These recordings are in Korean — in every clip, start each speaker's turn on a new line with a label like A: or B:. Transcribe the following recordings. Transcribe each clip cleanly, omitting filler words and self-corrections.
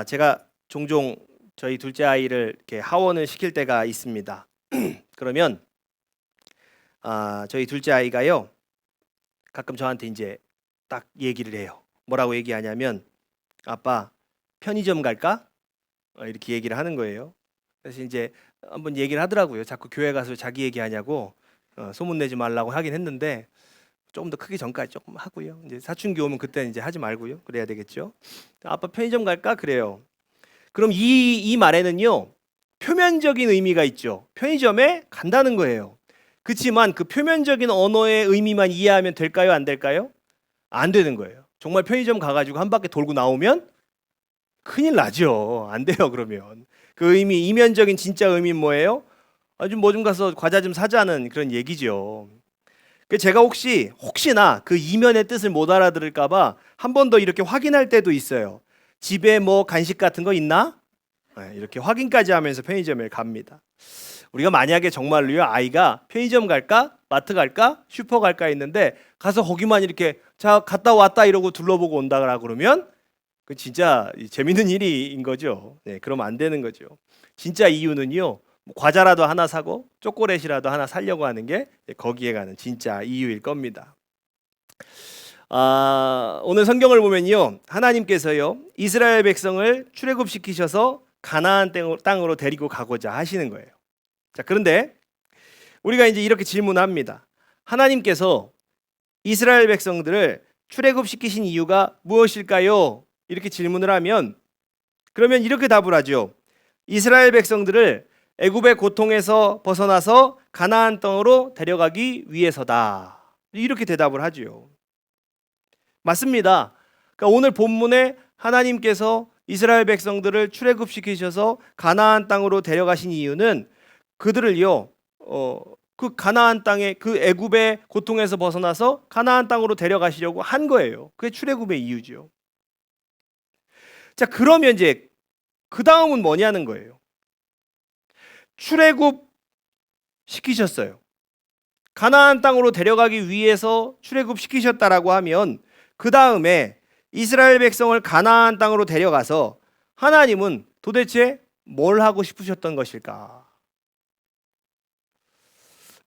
A: 제가 종종 저희 둘째 아이를 이렇게 하원을 시킬 때가 있습니다. 그러면 저희 둘째 아이가요, 가끔 저한테 이제 딱 얘기를 해요. 뭐라고 얘기하냐면, 아빠 편의점 갈까? 이렇게 얘기를 하는 거예요. 그래서 이제 한번 얘기를 하더라고요. 자꾸 교회 가서 자기 얘기하냐고 소문내지 말라고 하긴 했는데, 조금 더 크기 전까지 조금 하고요. 이제 사춘기 오면 그때는 이제 하지 말고요. 그래야 되겠죠. 아빠 편의점 갈까? 그래요. 그럼 이 말에는요, 표면적인 의미가 있죠. 편의점에 간다는 거예요. 그렇지만 그 표면적인 언어의 의미만 이해하면 될까요? 안 될까요? 안 되는 거예요. 정말 편의점 가가지고 한 바퀴 돌고 나오면 큰일 나죠. 안 돼요. 그러면 그 의미, 이면적인 진짜 의미는 뭐예요? 좀 뭐 좀 가서 과자 좀 사자는 그런 얘기죠. 제가 혹시나 그 이면의 뜻을 못 알아들을까봐 한 번 더 이렇게 확인할 때도 있어요. 집에 뭐 간식 같은 거 있나? 이렇게 확인까지 하면서 편의점에 갑니다. 우리가 만약에 정말로요, 아이가 편의점 갈까? 마트 갈까? 슈퍼 갈까 했는데 가서 거기만 이렇게 자 갔다 왔다 이러고 둘러보고 온다라 그러면 그 진짜 재밌는 일인 거죠. 네, 그러면 안 되는 거죠. 진짜 이유는요, 과자라도 하나 사고 초콜릿이라도 하나 사려고 하는 게 거기에 가는 진짜 이유일 겁니다. 오늘 성경을 보면요, 하나님께서요 이스라엘 백성을 출애굽시키셔서 가나안 땅으로 데리고 가고자 하시는 거예요. 자, 그런데 우리가 이제 이렇게 질문합니다. 하나님께서 이스라엘 백성들을 출애굽시키신 이유가 무엇일까요? 이렇게 질문을 하면, 그러면 이렇게 답을 하죠. 이스라엘 백성들을 애굽의 고통에서 벗어나서 가나안 땅으로 데려가기 위해서다. 이렇게 대답을 하죠. 맞습니다. 그러니까 오늘 본문에 하나님께서 이스라엘 백성들을 출애굽시키셔서 가나안 땅으로 데려가신 이유는 그들을요, 그 가나안 땅에 그 애굽의 고통에서 벗어나서 가나안 땅으로 데려가시려고 한 거예요. 그게 출애굽의 이유죠. 자, 그러면 이제 그 다음은 뭐냐는 거예요. 출애굽 시키셨어요. 가나안 땅으로 데려가기 위해서 출애굽 시키셨다라고 하면 그 다음에 이스라엘 백성을 가나안 땅으로 데려가서 하나님은 도대체 뭘 하고 싶으셨던 것일까?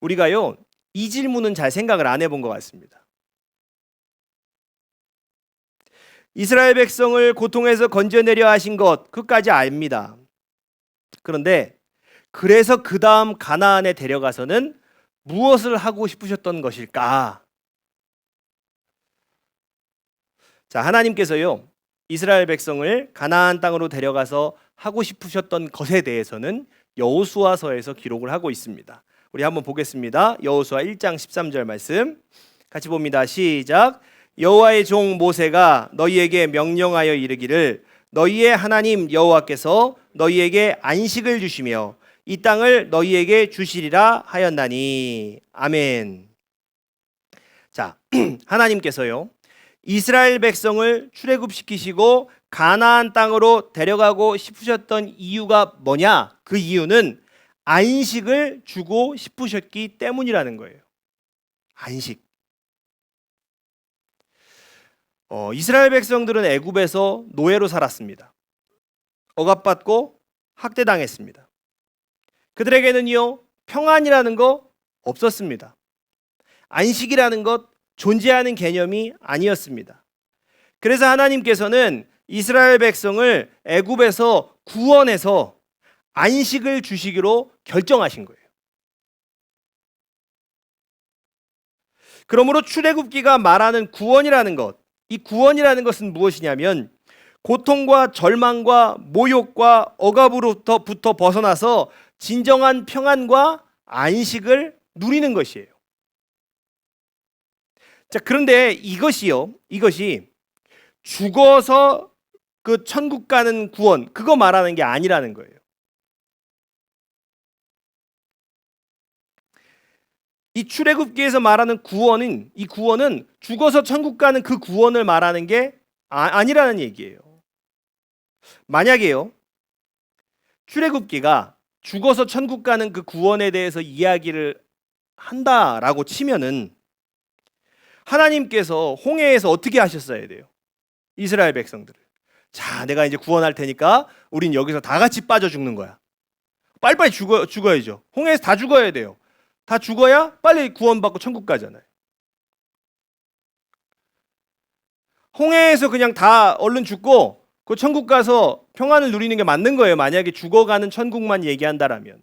A: 우리가요, 이 질문은 잘 생각을 안 해본 것 같습니다. 이스라엘 백성을 고통에서 건져내려 하신 것, 그까지 압니다. 그런데 그래서 그 다음 가나안에 데려가서는 무엇을 하고 싶으셨던 것일까? 자, 하나님께서요 이스라엘 백성을 가나안 땅으로 데려가서 하고 싶으셨던 것에 대해서는 여호수아서에서 기록을 하고 있습니다. 우리 한번 보겠습니다. 여호수아 1장 13절 말씀 같이 봅니다. 시작. 여호와의 종 모세가 너희에게 명령하여 이르기를 너희의 하나님 여호와께서 너희에게 안식을 주시며 이 땅을 너희에게 주시리라 하였나니. 아멘. 자, 하나님께서요 이스라엘 백성을 출애굽시키시고 가나안 땅으로 데려가고 싶으셨던 이유가 뭐냐? 그 이유는 안식을 주고 싶으셨기 때문이라는 거예요. 안식. 이스라엘 백성들은 애굽에서 노예로 살았습니다. 억압받고 학대당했습니다. 그들에게는요 평안이라는 거 없었습니다. 안식이라는 것 존재하는 개념이 아니었습니다. 그래서 하나님께서는 이스라엘 백성을 애굽에서 구원해서 안식을 주시기로 결정하신 거예요. 그러므로 출애굽기가 말하는 구원이라는 것, 이 구원이라는 것은 무엇이냐면 고통과 절망과 모욕과 억압으로부터 벗어나서 진정한 평안과 안식을 누리는 것이에요. 자, 그런데 이것이 죽어서 그 천국 가는 구원, 그거 말하는 게 아니라는 거예요. 이 출애굽기에서 말하는 구원은, 이 구원은 죽어서 천국 가는 그 구원을 말하는 게 아니라는 얘기예요. 만약에요 출애굽기가 죽어서 천국 가는 그 구원에 대해서 이야기를 한다라고 치면은 하나님께서 홍해에서 어떻게 하셨어야 돼요? 이스라엘 백성들을 자, 내가 이제 구원할 테니까 우린 여기서 다 같이 빠져 죽는 거야. 빨리빨리 죽어야죠. 홍해에서 다 죽어야 돼요. 다 죽어야 빨리 구원받고 천국 가잖아요. 홍해에서 그냥 다 얼른 죽고 그 천국 가서 평안을 누리는 게 맞는 거예요. 만약에 죽어가는 천국만 얘기한다라면.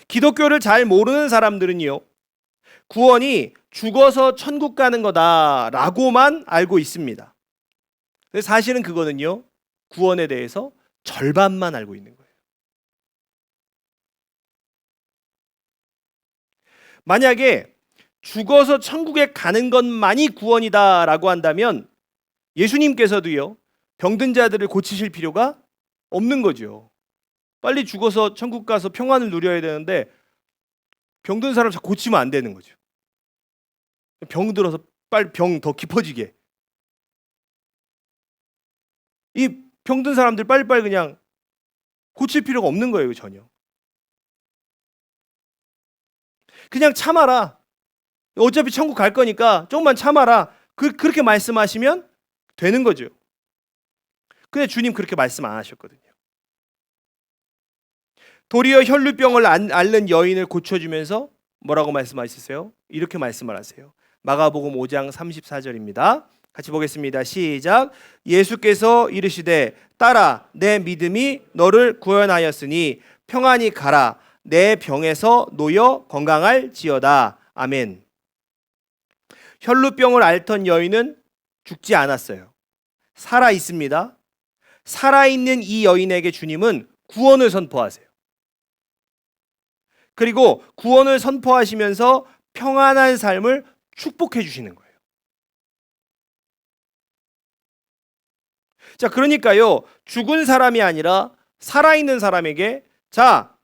A: 기독교를 잘 모르는 사람들은요, 구원이 죽어서 천국 가는 거다라고만 알고 있습니다. 근데 사실은 그거는요, 구원에 대해서 절반만 알고 있는 거예요. 만약에 죽어서 천국에 가는 것만이 구원이다라고 한다면 예수님께서도요, 병든 자들을 고치실 필요가 없는 거죠. 빨리 죽어서 천국 가서 평안을 누려야 되는데 병든 사람 자꾸 고치면 안 되는 거죠. 병 들어서 빨리 병 더 깊어지게. 이 병든 사람들 빨리빨리 그냥 고칠 필요가 없는 거예요, 전혀. 그냥 참아라. 어차피 천국 갈 거니까 조금만 참아라. 그렇게 말씀하시면 되는 거죠. 근데 주님 그렇게 말씀 안 하셨거든요. 도리어 혈루병을 앓는 여인을 고쳐주면서 뭐라고 말씀하셨어요? 이렇게 말씀을 하세요. 마가복음 5장 34절입니다. 같이 보겠습니다. 시작. 예수께서 이르시되 딸아 내 믿음이 너를 구원하였으니 평안히 가라. 내 병에서 놓여 건강할지어다. 아멘. 혈루병을 앓던 여인은 죽지 않았어요. 살아 있습니다. 살아있는 이 여인에게 주님은 구원을 선포하세요. 그리고 구원을 선포하시면서 평안한 삶을 축복해 주시는 거예요. 자, 그러니까요, 죽은 사람이 아니라 살아있는 사람에게 자,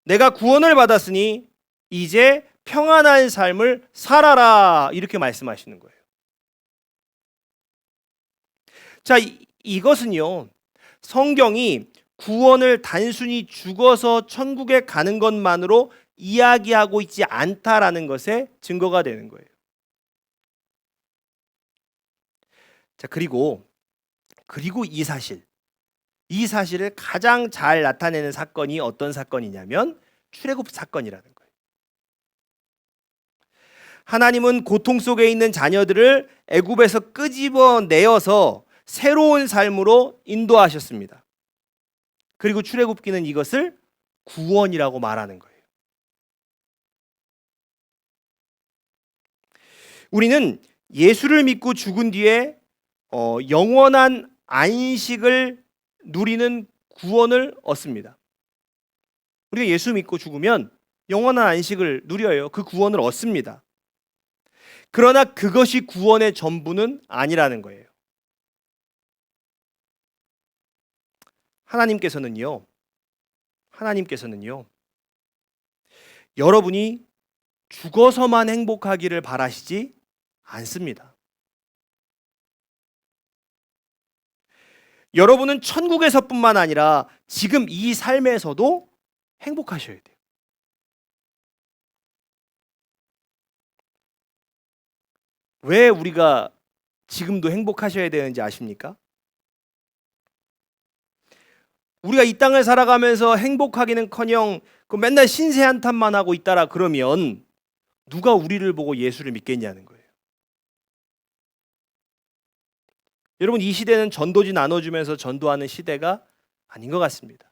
A: 내가 구원을 받았으니 이제 평안한 삶을 살아라 이렇게 말씀하시는 거예요. 자, 이것은요, 성경이 구원을 단순히 죽어서 천국에 가는 것만으로 이야기하고 있지 않다라는 것에 증거가 되는 거예요. 자, 그리고 이 사실을 가장 잘 나타내는 사건이 어떤 사건이냐면 출애굽 사건이라는 거예요. 하나님은 고통 속에 있는 자녀들을 애굽에서 끄집어내어서 새로운 삶으로 인도하셨습니다. 그리고 출애굽기는 이것을 구원이라고 말하는 거예요. 우리는 예수를 믿고 죽은 뒤에 영원한 안식을 누리는 구원을 얻습니다. 우리가 예수 믿고 죽으면 영원한 안식을 누려요. 그 구원을 얻습니다. 그러나 그것이 구원의 전부는 아니라는 거예요. 하나님께서는요, 여러분이 죽어서만 행복하기를 바라시지 않습니다. 여러분은 천국에서뿐만 아니라 지금 이 삶에서도 행복하셔야 돼요. 왜 우리가 지금도 행복하셔야 되는지 아십니까? 우리가 이 땅을 살아가면서 행복하기는커녕 맨날 신세 한탄만 하고 있다라 그러면 누가 우리를 보고 예수를 믿겠냐는 거예요. 여러분, 이 시대는 전도지 나눠주면서 전도하는 시대가 아닌 것 같습니다.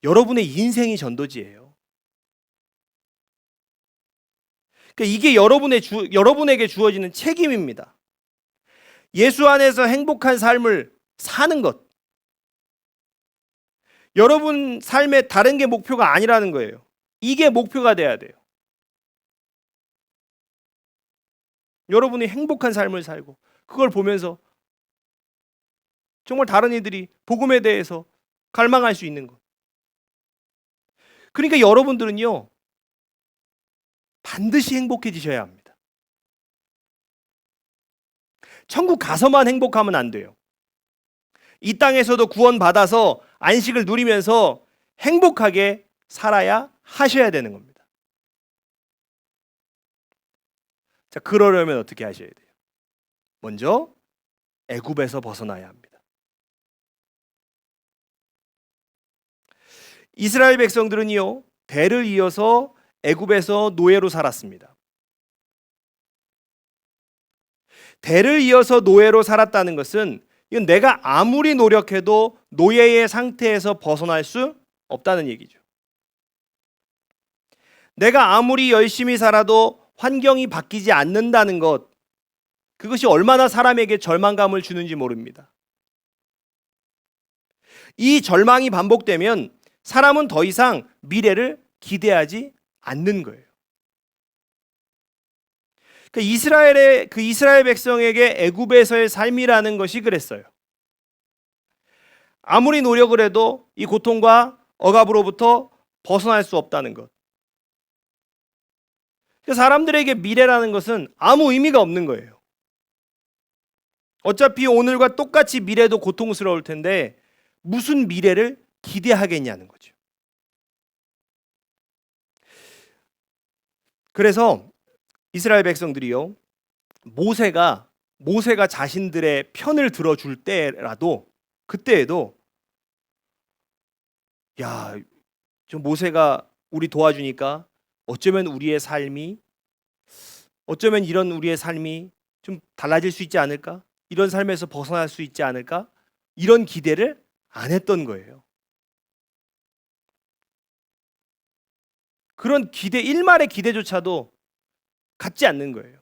A: 여러분의 인생이 전도지예요. 그러니까 이게 여러분에게 주어지는 책임입니다. 예수 안에서 행복한 삶을 사는 것. 여러분 삶에 다른 게 목표가 아니라는 거예요. 이게 목표가 돼야 돼요. 여러분이 행복한 삶을 살고 그걸 보면서 정말 다른 이들이 복음에 대해서 갈망할 수 있는 것. 그러니까 여러분들은요, 반드시 행복해지셔야 합니다. 천국 가서만 행복하면 안 돼요. 이 땅에서도 구원받아서 안식을 누리면서 행복하게 살아야 하셔야 되는 겁니다. 자, 그러려면 어떻게 하셔야 돼요? 먼저 애굽에서 벗어나야 합니다. 이스라엘 백성들은요, 대를 이어서 애굽에서 노예로 살았습니다. 대를 이어서 노예로 살았다는 것은 이건 내가 아무리 노력해도 노예의 상태에서 벗어날 수 없다는 얘기죠. 내가 아무리 열심히 살아도 환경이 바뀌지 않는다는 것, 그것이 얼마나 사람에게 절망감을 주는지 모릅니다. 이 절망이 반복되면 사람은 더 이상 미래를 기대하지 않는 거예요. 이스라엘 백성에게 애굽에서의 삶이라는 것이 그랬어요. 아무리 노력을 해도 이 고통과 억압으로부터 벗어날 수 없다는 것. 사람들에게 미래라는 것은 아무 의미가 없는 거예요. 어차피 오늘과 똑같이 미래도 고통스러울 텐데 무슨 미래를 기대하겠냐는 거죠. 그래서 이스라엘 백성들이요, 모세가 자신들의 편을 들어줄 때라도, 그때에도 저 모세가 우리 도와주니까 어쩌면 이런 우리의 삶이 좀 달라질 수 있지 않을까? 이런 삶에서 벗어날 수 있지 않을까? 이런 기대를 안 했던 거예요. 그런 기대, 일말의 기대조차도 갖지 않는 거예요.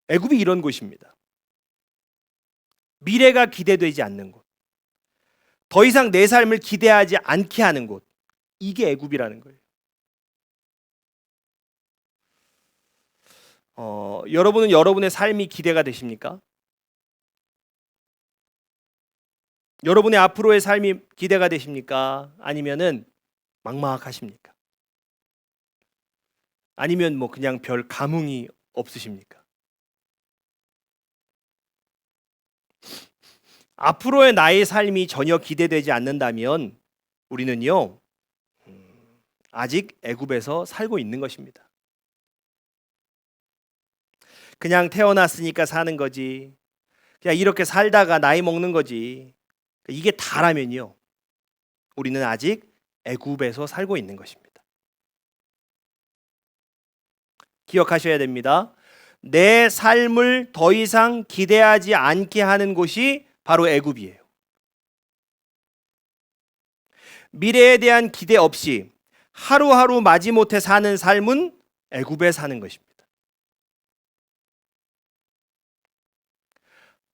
A: 애굽이 이런 곳입니다. 미래가 기대되지 않는 곳, 더 이상 내 삶을 기대하지 않게 하는 곳, 이게 애굽이라는 거예요. 여러분은 여러분의 삶이 기대가 되십니까? 여러분의 앞으로의 삶이 기대가 되십니까? 아니면은 막막하십니까? 아니면 그냥 별 감흥이 없으십니까? 앞으로의 나의 삶이 전혀 기대되지 않는다면 우리는요, 아직 애굽에서 살고 있는 것입니다. 그냥 태어났으니까 사는 거지, 그냥 이렇게 살다가 나이 먹는 거지, 이게 다라면요, 우리는 아직 애굽에서 살고 있는 것입니다. 기억하셔야 됩니다. 내 삶을 더 이상 기대하지 않게 하는 곳이 바로 애굽이에요. 미래에 대한 기대 없이 하루하루 마지못해 사는 삶은 애굽에 사는 것입니다.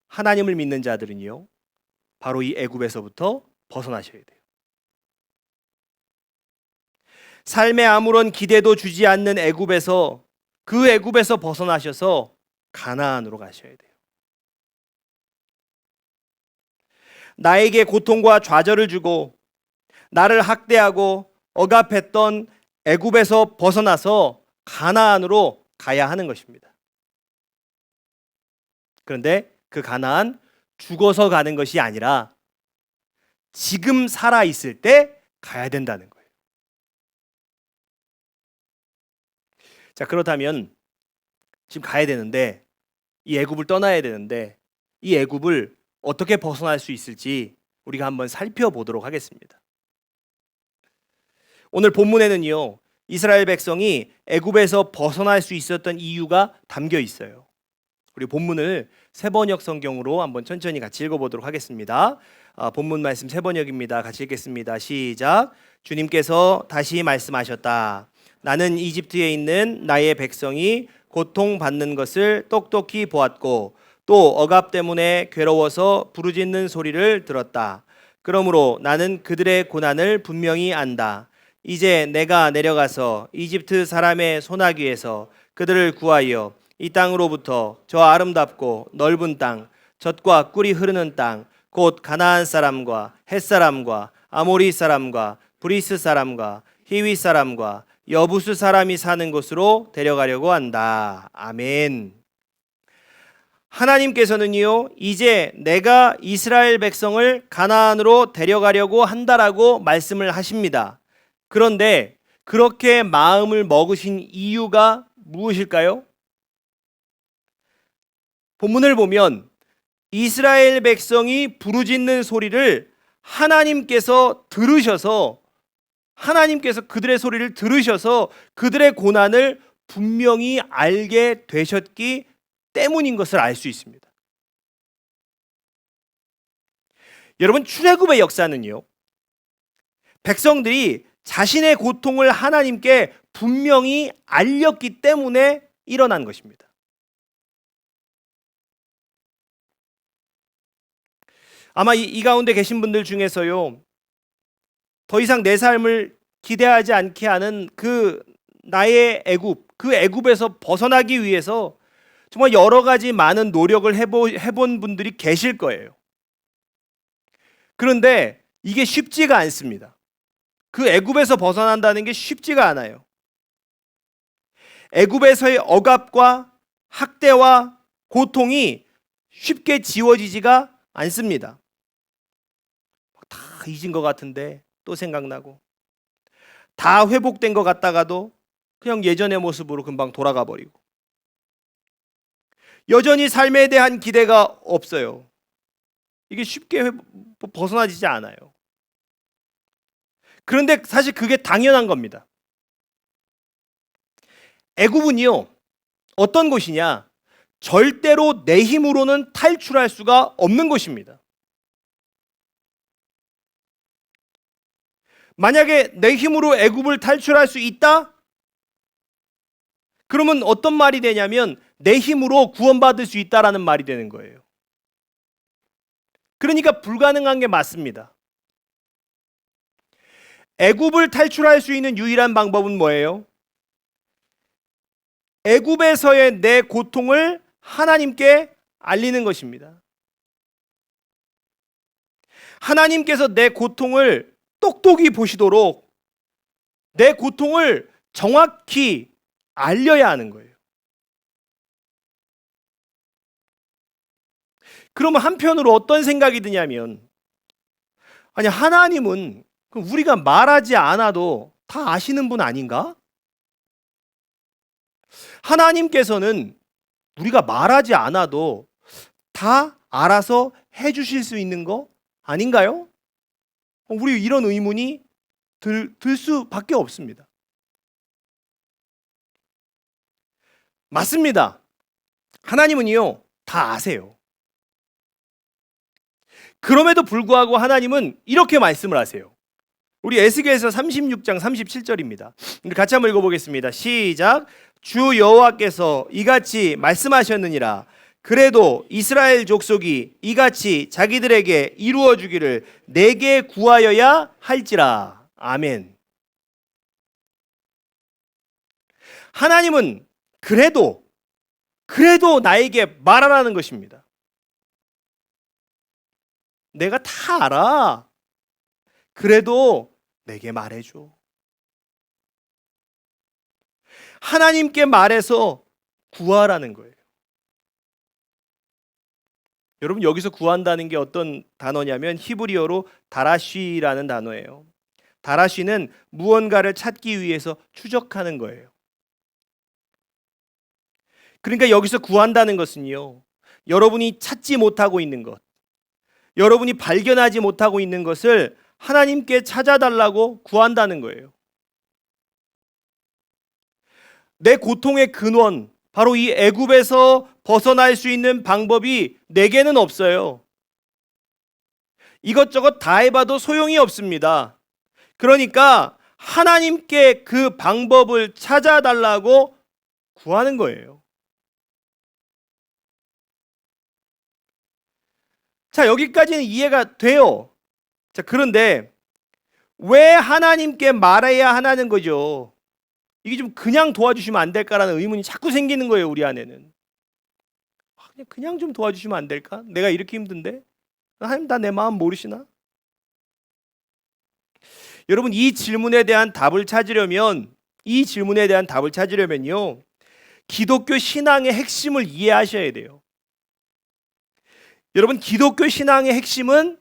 A: 하나님을 믿는 자들은요, 바로 이 애굽에서부터 벗어나셔야 돼요. 삶에 아무런 기대도 주지 않는 애굽에서, 그 애굽에서 벗어나셔서 가나안으로 가셔야 돼요. 나에게 고통과 좌절을 주고 나를 학대하고 억압했던 애굽에서 벗어나서 가나안으로 가야 하는 것입니다. 그런데 그 가나안, 죽어서 가는 것이 아니라 지금 살아 있을 때 가야 된다는 거예요. 자, 그렇다면 지금 가야 되는데, 이 애굽을 떠나야 되는데, 이 애굽을 어떻게 벗어날 수 있을지 우리가 한번 살펴보도록 하겠습니다. 오늘 본문에는요, 이스라엘 백성이 애굽에서 벗어날 수 있었던 이유가 담겨 있어요. 우리 본문을 세번역 성경으로 한번 천천히 같이 읽어보도록 하겠습니다. 본문 말씀 세번역입니다. 같이 읽겠습니다. 시작. 주님께서 다시 말씀하셨다. 나는 이집트에 있는 나의 백성이 고통받는 것을 똑똑히 보았고 또 억압 때문에 괴로워서 부르짖는 소리를 들었다. 그러므로 나는 그들의 고난을 분명히 안다. 이제 내가 내려가서 이집트 사람의 손아귀에서 그들을 구하여 이 땅으로부터 저 아름답고 넓은 땅, 젖과 꿀이 흐르는 땅, 곧 가나안 사람과 헷 사람과 아모리 사람과 브리스 사람과 히위 사람과 여부스 사람이 사는 곳으로 데려가려고 한다. 아멘. 하나님께서는요, 이제 내가 이스라엘 백성을 가나안으로 데려가려고 한다라고 말씀을 하십니다. 그런데 그렇게 마음을 먹으신 이유가 무엇일까요? 본문을 보면 이스라엘 백성이 부르짖는 소리를 하나님께서 그들의 소리를 들으셔서 그들의 고난을 분명히 알게 되셨기 때문인 것을 알 수 있습니다. 여러분, 출애굽의 역사는요, 백성들이 자신의 고통을 하나님께 분명히 알렸기 때문에 일어난 것입니다. 아마 이 가운데 계신 분들 중에서요, 더 이상 내 삶을 기대하지 않게 하는 그 나의 그 애굽에서 벗어나기 위해서 정말 여러 가지 많은 노력을 해본 분들이 계실 거예요. 그런데 이게 쉽지가 않습니다. 그 애굽에서 벗어난다는 게 쉽지가 않아요. 애굽에서의 억압과 학대와 고통이 쉽게 지워지지가 않습니다. 다 잊은 것 같은데 또 생각나고, 다 회복된 것 같다가도 그냥 예전의 모습으로 금방 돌아가 버리고, 여전히 삶에 대한 기대가 없어요. 이게 쉽게 벗어나지지 않아요. 그런데 사실 그게 당연한 겁니다. 애굽은요, 어떤 곳이냐? 절대로 내 힘으로는 탈출할 수가 없는 곳입니다. 만약에 내 힘으로 애굽을 탈출할 수 있다? 그러면 어떤 말이 되냐면 내 힘으로 구원받을 수 있다라는 말이 되는 거예요. 그러니까 불가능한 게 맞습니다. 애굽을 탈출할 수 있는 유일한 방법은 뭐예요? 애굽에서의 내 고통을 하나님께 알리는 것입니다. 하나님께서 내 고통을 똑똑히 보시도록 내 고통을 정확히 알려야 하는 거예요. 그러면 한편으로 어떤 생각이 드냐면, 아니, 하나님은 우리가 말하지 않아도 다 아시는 분 아닌가? 하나님께서는 우리가 말하지 않아도 다 알아서 해주실 수 있는 거 아닌가요? 우리 이런 의문이 들 수밖에 없습니다. 맞습니다. 하나님은요, 다 아세요. 그럼에도 불구하고 하나님은 이렇게 말씀을 하세요. 우리 에스겔서 36장 37절입니다. 같이 한번 읽어보겠습니다. 시작. 주 여호와께서 이같이 말씀하셨느니라. 그래도 이스라엘 족속이 이같이 자기들에게 이루어 주기를 내게 구하여야 할지라. 아멘. 하나님은 그래도 나에게 말하라는 것입니다. 내가 다 알아. 그래도 내게 말해줘. 하나님께 말해서 구하라는 거예요. 여러분, 여기서 구한다는 게 어떤 단어냐면 히브리어로 다라쉬라는 단어예요. 다라쉬는 무언가를 찾기 위해서 추적하는 거예요. 그러니까 여기서 구한다는 것은요, 여러분이 찾지 못하고 있는 것, 여러분이 발견하지 못하고 있는 것을 하나님께 찾아달라고 구한다는 거예요. 내 고통의 근원, 바로 이 애굽에서 벗어날 수 있는 방법이 내게는 없어요. 이것저것 다 해봐도 소용이 없습니다. 그러니까 하나님께 그 방법을 찾아달라고 구하는 거예요. 자, 여기까지는 이해가 돼요. 자, 그런데 왜 하나님께 말해야 하나는 거죠? 이게 좀 그냥 도와주시면 안 될까라는 의문이 자꾸 생기는 거예요, 우리 안에는. 그냥 좀 도와주시면 안 될까? 내가 이렇게 힘든데? 하나님 다 내 마음 모르시나? 여러분, 이 질문에 대한 답을 찾으려면요, 기독교 신앙의 핵심을 이해하셔야 돼요. 여러분, 기독교 신앙의 핵심은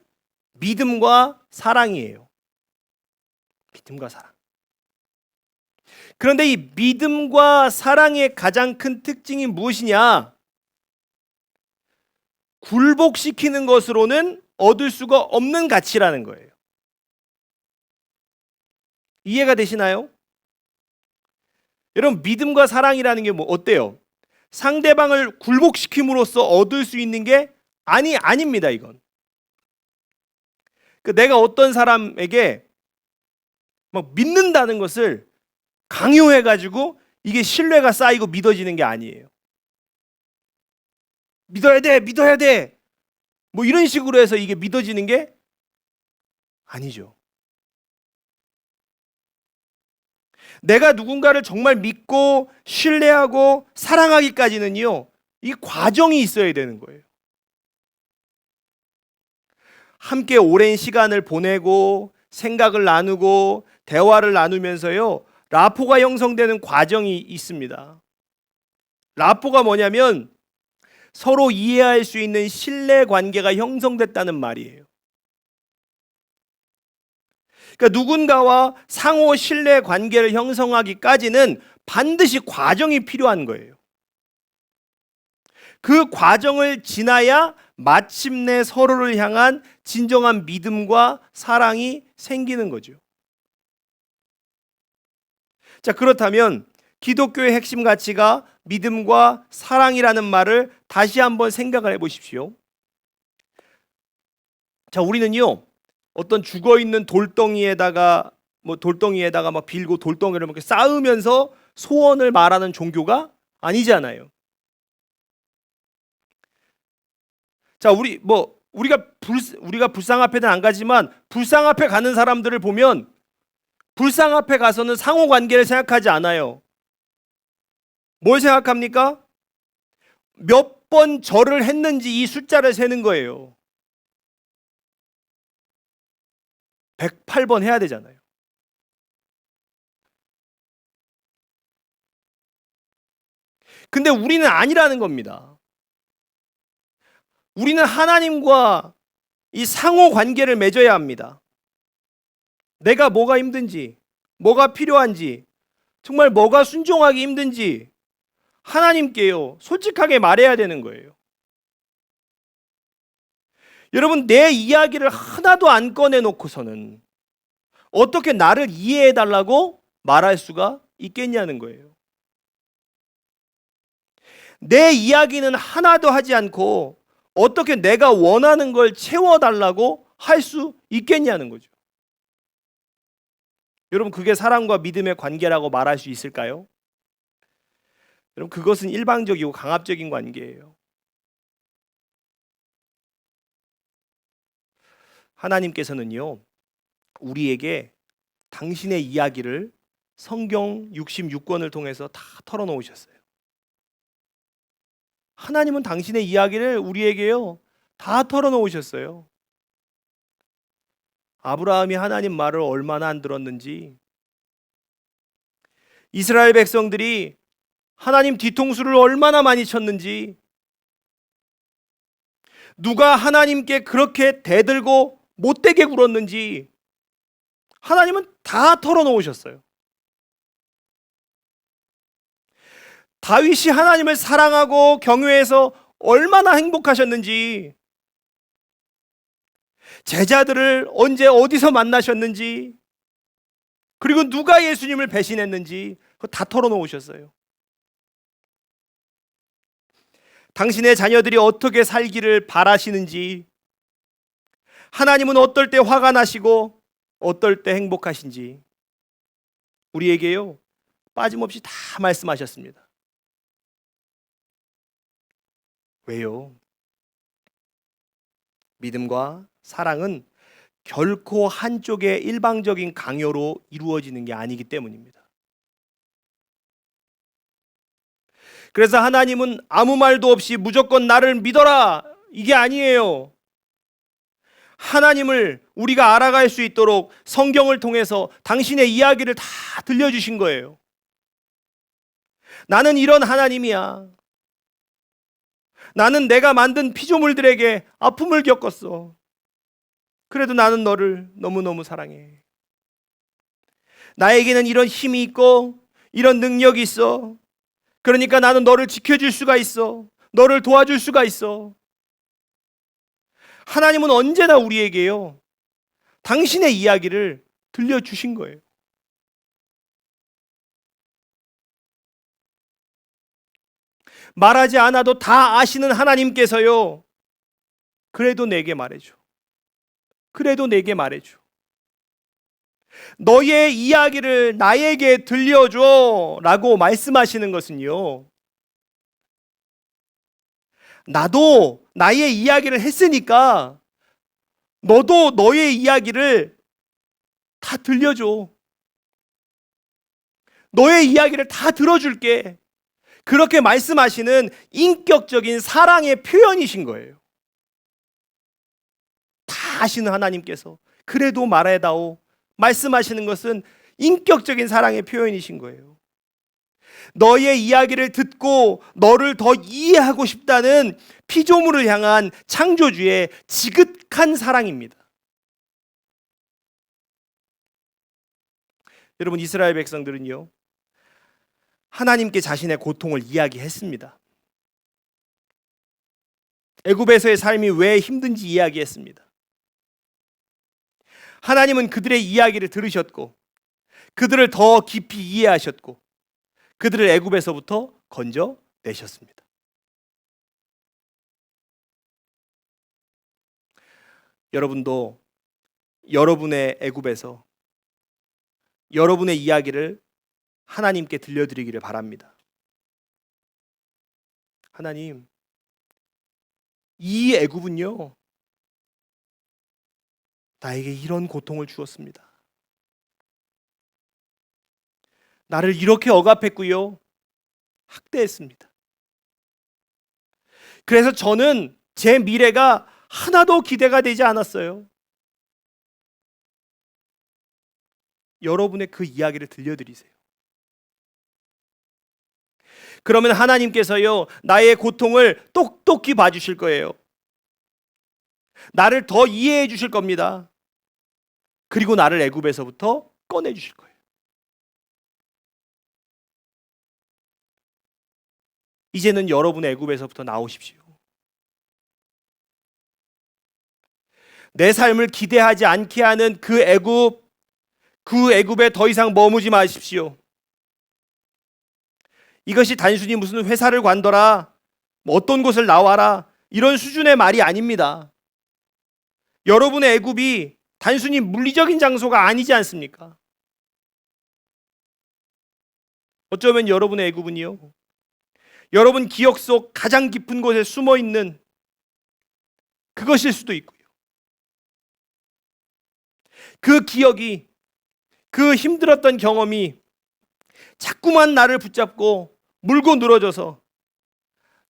A: 믿음과 사랑이에요. 믿음과 사랑. 그런데 이 믿음과 사랑의 가장 큰 특징이 무엇이냐? 굴복시키는 것으로는 얻을 수가 없는 가치라는 거예요. 이해가 되시나요? 여러분, 믿음과 사랑이라는 게 뭐 어때요? 상대방을 굴복시킴으로써 얻을 수 있는 게 아닙니다, 이건. 내가 어떤 사람에게 막 믿는다는 것을 강요해가지고 이게 신뢰가 쌓이고 믿어지는 게 아니에요. 믿어야 돼, 믿어야 돼. 뭐 이런 식으로 해서 이게 믿어지는 게 아니죠. 내가 누군가를 정말 믿고 신뢰하고 사랑하기까지는요, 이 과정이 있어야 되는 거예요. 함께 오랜 시간을 보내고 생각을 나누고 대화를 나누면서요, 라포가 형성되는 과정이 있습니다. 라포가 뭐냐면 서로 이해할 수 있는 신뢰 관계가 형성됐다는 말이에요. 그러니까 누군가와 상호 신뢰 관계를 형성하기까지는 반드시 과정이 필요한 거예요. 그 과정을 지나야 마침내 서로를 향한 진정한 믿음과 사랑이 생기는 거죠. 자, 그렇다면 기독교의 핵심 가치가 믿음과 사랑이라는 말을 다시 한번 생각을 해보십시오. 자, 우리는요, 어떤 죽어있는 돌덩이에다가 막 빌고 돌덩이를 이렇게 쌓으면서 소원을 말하는 종교가 아니잖아요. 자, 우리가 불상 앞에는 안 가지만 불상 앞에 가는 사람들을 보면 불상 앞에 가서는 상호 관계를 생각하지 않아요. 뭘 생각합니까? 몇 번 절을 했는지 이 숫자를 세는 거예요. 108번 해야 되잖아요. 근데 우리는 아니라는 겁니다. 우리는 하나님과 이 상호 관계를 맺어야 합니다. 내가 뭐가 힘든지, 뭐가 필요한지, 정말 뭐가 순종하기 힘든지 하나님께요, 솔직하게 말해야 되는 거예요. 여러분, 내 이야기를 하나도 안 꺼내놓고서는 어떻게 나를 이해해달라고 말할 수가 있겠냐는 거예요. 내 이야기는 하나도 하지 않고 어떻게 내가 원하는 걸 채워달라고 할 수 있겠냐는 거죠. 여러분, 그게 사랑과 믿음의 관계라고 말할 수 있을까요? 여러분, 그것은 일방적이고 강압적인 관계예요. 하나님께서는요, 우리에게 당신의 이야기를 성경 66권을 통해서 다 털어놓으셨어요. 하나님은 당신의 이야기를 우리에게요, 다 털어놓으셨어요. 아브라함이 하나님 말을 얼마나 안 들었는지, 이스라엘 백성들이 하나님 뒤통수를 얼마나 많이 쳤는지, 누가 하나님께 그렇게 대들고 못되게 굴었는지 하나님은 다 털어놓으셨어요. 다윗이 하나님을 사랑하고 경외해서 얼마나 행복하셨는지, 제자들을 언제 어디서 만나셨는지, 그리고 누가 예수님을 배신했는지 그거 다 털어놓으셨어요. 당신의 자녀들이 어떻게 살기를 바라시는지, 하나님은 어떨 때 화가 나시고 어떨 때 행복하신지 우리에게요, 빠짐없이 다 말씀하셨습니다. 왜요? 믿음과 사랑은 결코 한쪽의 일방적인 강요로 이루어지는 게 아니기 때문입니다. 그래서 하나님은 아무 말도 없이 무조건 나를 믿어라, 이게 아니에요. 하나님을 우리가 알아갈 수 있도록 성경을 통해서 당신의 이야기를 다 들려주신 거예요. 나는 이런 하나님이야. 나는 내가 만든 피조물들에게 아픔을 겪었어. 그래도 나는 너를 너무너무 사랑해. 나에게는 이런 힘이 있고 이런 능력이 있어. 그러니까 나는 너를 지켜줄 수가 있어. 너를 도와줄 수가 있어. 하나님은 언제나 우리에게요, 당신의 이야기를 들려주신 거예요. 말하지 않아도 다 아시는 하나님께서요, 그래도 내게 말해줘. 그래도 내게 말해줘. 너의 이야기를 나에게 들려줘 라고 말씀하시는 것은요, 나도 나의 이야기를 했으니까 너도 너의 이야기를 다 들려줘. 너의 이야기를 다 들어줄게. 그렇게 말씀하시는 인격적인 사랑의 표현이신 거예요. 다 아시는 하나님께서 그래도 말해다오 말씀하시는 것은 인격적인 사랑의 표현이신 거예요. 너의 이야기를 듣고 너를 더 이해하고 싶다는 피조물을 향한 창조주의 지극한 사랑입니다. 여러분, 이스라엘 백성들은요, 하나님께 자신의 고통을 이야기했습니다. 애굽에서의 삶이 왜 힘든지 이야기했습니다. 하나님은 그들의 이야기를 들으셨고 그들을 더 깊이 이해하셨고 그들을 애굽에서부터 건져내셨습니다. 여러분도 여러분의 애굽에서 여러분의 이야기를 하나님께 들려드리기를 바랍니다. 하나님, 이 애굽은요, 나에게 이런 고통을 주었습니다. 나를 이렇게 억압했고요, 학대했습니다. 그래서 저는 제 미래가 하나도 기대가 되지 않았어요. 여러분의 그 이야기를 들려드리세요. 그러면 하나님께서요, 나의 고통을 똑똑히 봐주실 거예요. 나를 더 이해해 주실 겁니다. 그리고 나를 애굽에서부터 꺼내 주실 거예요. 이제는 여러분의 애굽에서부터 나오십시오. 내 삶을 기대하지 않게 하는 그 애굽에 더 이상 머무지 마십시오. 이것이 단순히 무슨 회사를 관둬라, 어떤 곳을 나와라, 이런 수준의 말이 아닙니다. 여러분의 애굽이 단순히 물리적인 장소가 아니지 않습니까? 어쩌면 여러분의 애굽은요, 여러분 기억 속 가장 깊은 곳에 숨어 있는 그것일 수도 있고요. 그 기억이, 그 힘들었던 경험이 자꾸만 나를 붙잡고 물고 늘어져서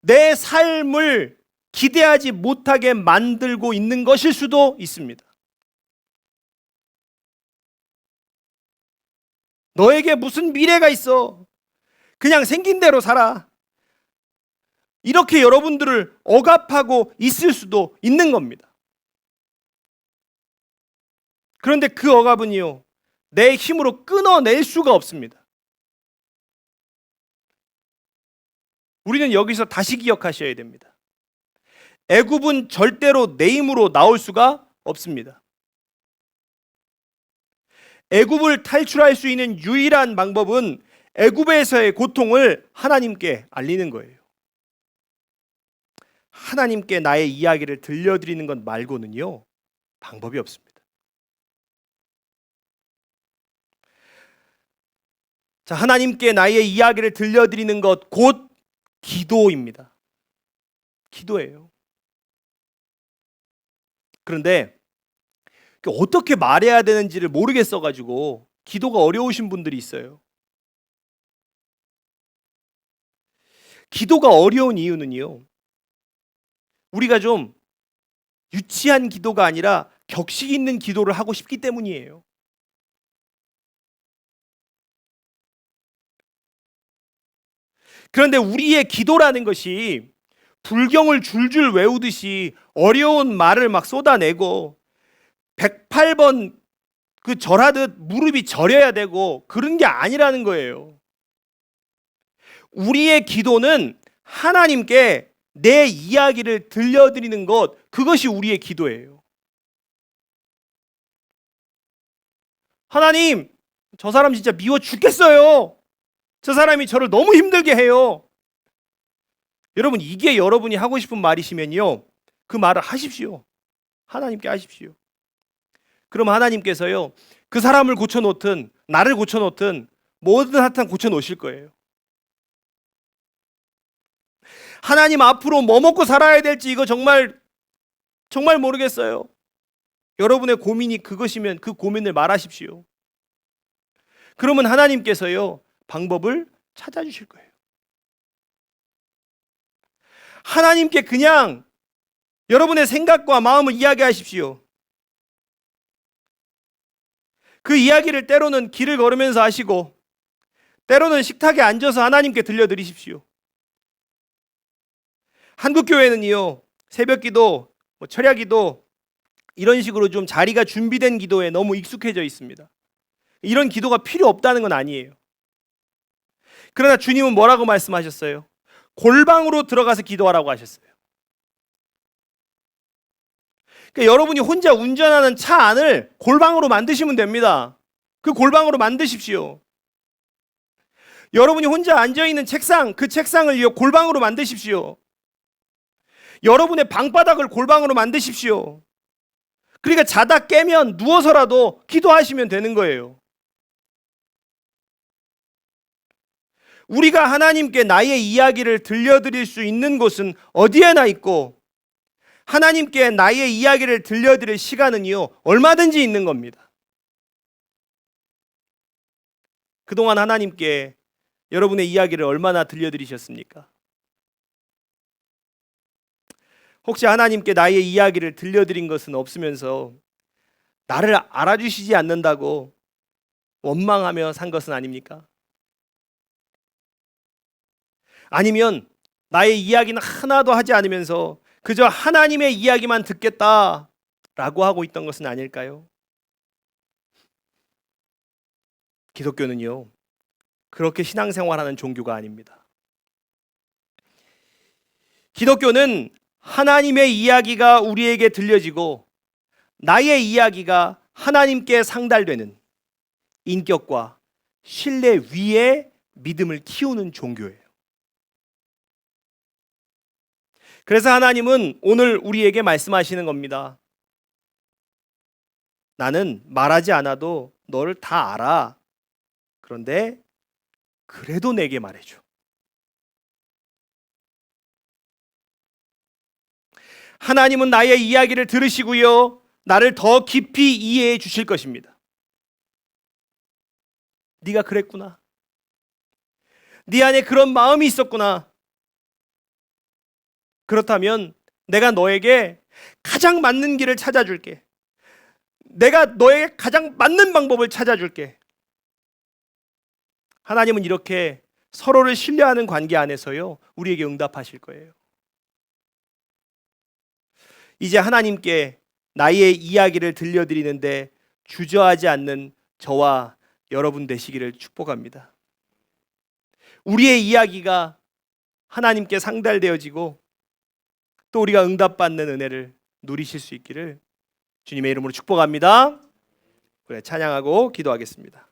A: 내 삶을 기대하지 못하게 만들고 있는 것일 수도 있습니다. 너에게 무슨 미래가 있어? 그냥 생긴 대로 살아. 이렇게 여러분들을 억압하고 있을 수도 있는 겁니다. 그런데 그 억압은요, 내 힘으로 끊어낼 수가 없습니다. 우리는 여기서 다시 기억하셔야 됩니다. 애굽은 절대로 내 힘으로 나올 수가 없습니다. 애굽을 탈출할 수 있는 유일한 방법은 애굽에서의 고통을 하나님께 알리는 거예요. 하나님께 나의 이야기를 들려드리는 것 말고는요, 방법이 없습니다. 자, 하나님께 나의 이야기를 들려드리는 것 곧 기도입니다. 기도예요. 그런데 어떻게 말해야 되는지를 모르겠어가지고 기도가 어려우신 분들이 있어요. 기도가 어려운 이유는요, 우리가 좀 유치한 기도가 아니라 격식 있는 기도를 하고 싶기 때문이에요. 그런데 우리의 기도라는 것이 불경을 줄줄 외우듯이 어려운 말을 막 쏟아내고 108번 그 절하듯 무릎이 저려야 되고 그런 게 아니라는 거예요. 우리의 기도는 하나님께 내 이야기를 들려드리는 것, 그것이 우리의 기도예요. 하나님, 저 사람 진짜 미워 죽겠어요. 저 사람이 저를 너무 힘들게 해요. 여러분, 이게 여러분이 하고 싶은 말이시면요, 그 말을 하십시오. 하나님께 하십시오. 그럼 하나님께서요, 그 사람을 고쳐놓든 나를 고쳐놓든 뭐든 하여튼 고쳐놓으실 거예요. 하나님, 앞으로 뭐 먹고 살아야 될지 이거 정말 모르겠어요. 여러분의 고민이 그것이면 그 고민을 말하십시오. 그러면 하나님께서요, 방법을 찾아주실 거예요. 하나님께 그냥 여러분의 생각과 마음을 이야기하십시오. 그 이야기를 때로는 길을 걸으면서 하시고, 때로는 식탁에 앉아서 하나님께 들려드리십시오. 한국교회는요, 새벽기도, 철야기도 이런 식으로 좀 자리가 준비된 기도에 너무 익숙해져 있습니다. 이런 기도가 필요 없다는 건 아니에요. 그러나 주님은 뭐라고 말씀하셨어요? 골방으로 들어가서 기도하라고 하셨어요. 그러니까 여러분이 혼자 운전하는 차 안을 골방으로 만드시면 됩니다. 그 골방으로 만드십시오. 여러분이 혼자 앉아있는 책상, 그 책상을 골방으로 만드십시오. 여러분의 방바닥을 골방으로 만드십시오. 그러니까 자다 깨면 누워서라도 기도하시면 되는 거예요. 우리가 하나님께 나의 이야기를 들려드릴 수 있는 곳은 어디에나 있고, 하나님께 나의 이야기를 들려드릴 시간은요, 얼마든지 있는 겁니다. 그동안 하나님께 여러분의 이야기를 얼마나 들려드리셨습니까? 혹시 하나님께 나의 이야기를 들려드린 것은 없으면서 나를 알아주시지 않는다고 원망하며 산 것은 아닙니까? 아니면 나의 이야기는 하나도 하지 않으면서 그저 하나님의 이야기만 듣겠다라고 하고 있던 것은 아닐까요? 기독교는요, 그렇게 신앙생활하는 종교가 아닙니다. 기독교는 하나님의 이야기가 우리에게 들려지고 나의 이야기가 하나님께 상달되는 인격과 신뢰 위에 믿음을 키우는 종교예요. 그래서 하나님은 오늘 우리에게 말씀하시는 겁니다. 나는 말하지 않아도 너를 다 알아. 그런데 그래도 내게 말해줘. 하나님은 나의 이야기를 들으시고요, 나를 더 깊이 이해해 주실 것입니다. 네가 그랬구나. 네 안에 그런 마음이 있었구나. 그렇다면 내가 너에게 가장 맞는 길을 찾아줄게. 내가 너에게 가장 맞는 방법을 찾아줄게. 하나님은 이렇게 서로를 신뢰하는 관계 안에서요, 우리에게 응답하실 거예요. 이제 하나님께 나의 이야기를 들려드리는데 주저하지 않는 저와 여러분 되시기를 축복합니다. 우리의 이야기가 하나님께 상달되어지고 또 우리가 응답받는 은혜를 누리실 수 있기를 주님의 이름으로 축복합니다. 그래, 찬양하고 기도하겠습니다.